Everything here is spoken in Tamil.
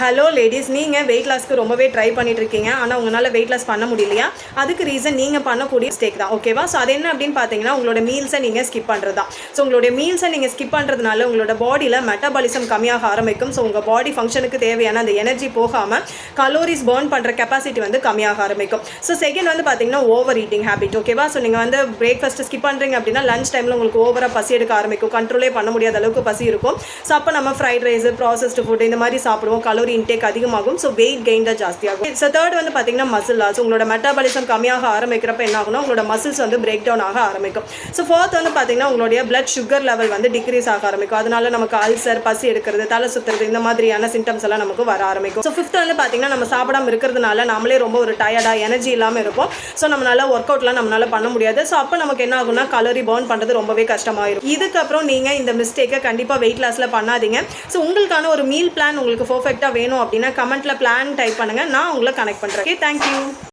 ஹலோ லேடிஸ், நீங்கள் வெயிட் லாஸ்க்கு ரொம்பவே ட்ரை பண்ணிட்டு இருக்கீங்க. ஆனால் உங்களால் வெயிட் லாஸ் பண்ண முடியலையா? அதுக்கு ரீசன் நீங்கள் பண்ணக்கூடிய மிஸ்டேக் தான். ஓகேவா? ஸோ அது என்ன அப்படின்னு பார்த்தீங்கன்னா, உங்களோட மீல்ஸை நீங்கள் ஸ்கிப் பண்ணுறது தான். ஸோ உங்களுடைய மீல்ஸை நீங்கள் ஸ்கிப் பண்ணுறதுனால உங்களோட பாடியில் மெட்டபாலிசம் கம்மியாக ஆரம்பிக்கும். ஸோ உங்கள் பாடி ஃபங்க்ஷனுக்கு தேவையான அந்த எனர்ஜி போகாமல் கலோரிஸ் பர்ன் பண்ணுற கெப்பாசிட்டி வந்து கம்மியாக ஆரம்பிக்கும். ஸோ செகண்ட் வந்து பார்த்தீங்கன்னா ஓவர் ஈட்டிங் ஹேபிட். ஓகேவா? ஸோ நீங்கள் வந்து பிரேக்ஃபாஸ்ட் ஸ்கிப் பண்ணுறீங்க அப்படின்னா லஞ்ச் டைமில் உங்களுக்கு ஓவராக பசி எடுக்க ஆரம்பிக்கும். கண்ட்ரோலே பண்ண முடியாத அளவுக்கு பசி இருக்கும். ஸோ அப்போ நம்ம ஃப்ரைட் ரைஸ், ப்ராசஸ்டு ஃபுட் இந்த மாதிரி சாப்பிடுவோம். கலோரி இன்டேக் அதிகமாகும். ஸோ வெயிட் கெயின் தான் ஜாஸ்தியாகும். ஸோ தேர்ட் வந்து பார்த்தீங்கன்னா மசில் லாஸ். உங்களோட மெட்டாபாலிசம் கம்மியாக ஆரம்பிக்கிறப்ப என்ன ஆகும்னா உங்களோட மசில்ஸ் வந்து பிரேக் டவுன் ஆக ஆரம்பிக்கும். ஸோ ஃபோர்த் வந்து பார்த்தீங்கன்னா உங்களுடைய பிளட் சுகர் லெவல் வந்து டிக்ரீஸ் ஆக ஆரம்பிக்கும். அதனால நமக்கு அல்சர், பசி எடுக்கிறது, தலை சுத்துறது இந்த மாதிரியான சிம்டம்ஸ் எல்லாம் நமக்கு வர ஆரம்பிக்கும். ஸோ ஃபிஃப்த் வந்து பார்த்தீங்கன்னா நம்ம சாப்பிடாம இருக்கிறதுனால நம்மளே ரொம்ப ஒரு டயர்டாக எனர்ஜி இல்லாமல் இருக்கும். ஸோ நம்மளால ஒர்க் அவுட்லாம் நம்மளால பண்ண முடியாது. ஸோ அப்போ நமக்கு என்ன ஆகும்னா கலோரி பர்ன் பண்ணுறது ரொம்பவே கஷ்டமாயிடும். இதுக்கப்புறம் நீங்கள் இந்த மிஸ்டேக்கை கண்டிப்பாக வெயிட் லாஸில் பண்ணாதீங்க. ஸோ உங்களுக்கான ஒரு மீல் பிளான் உங்களுக்கு பர்ஃபெக்டாக வேணும் அப்படின்னா கமெண்ட்டில் பிளான் டைப் பண்ணுங்கள். நான் உங்களை கனெக்ட் பண்ணுறேன். Okay, thank you.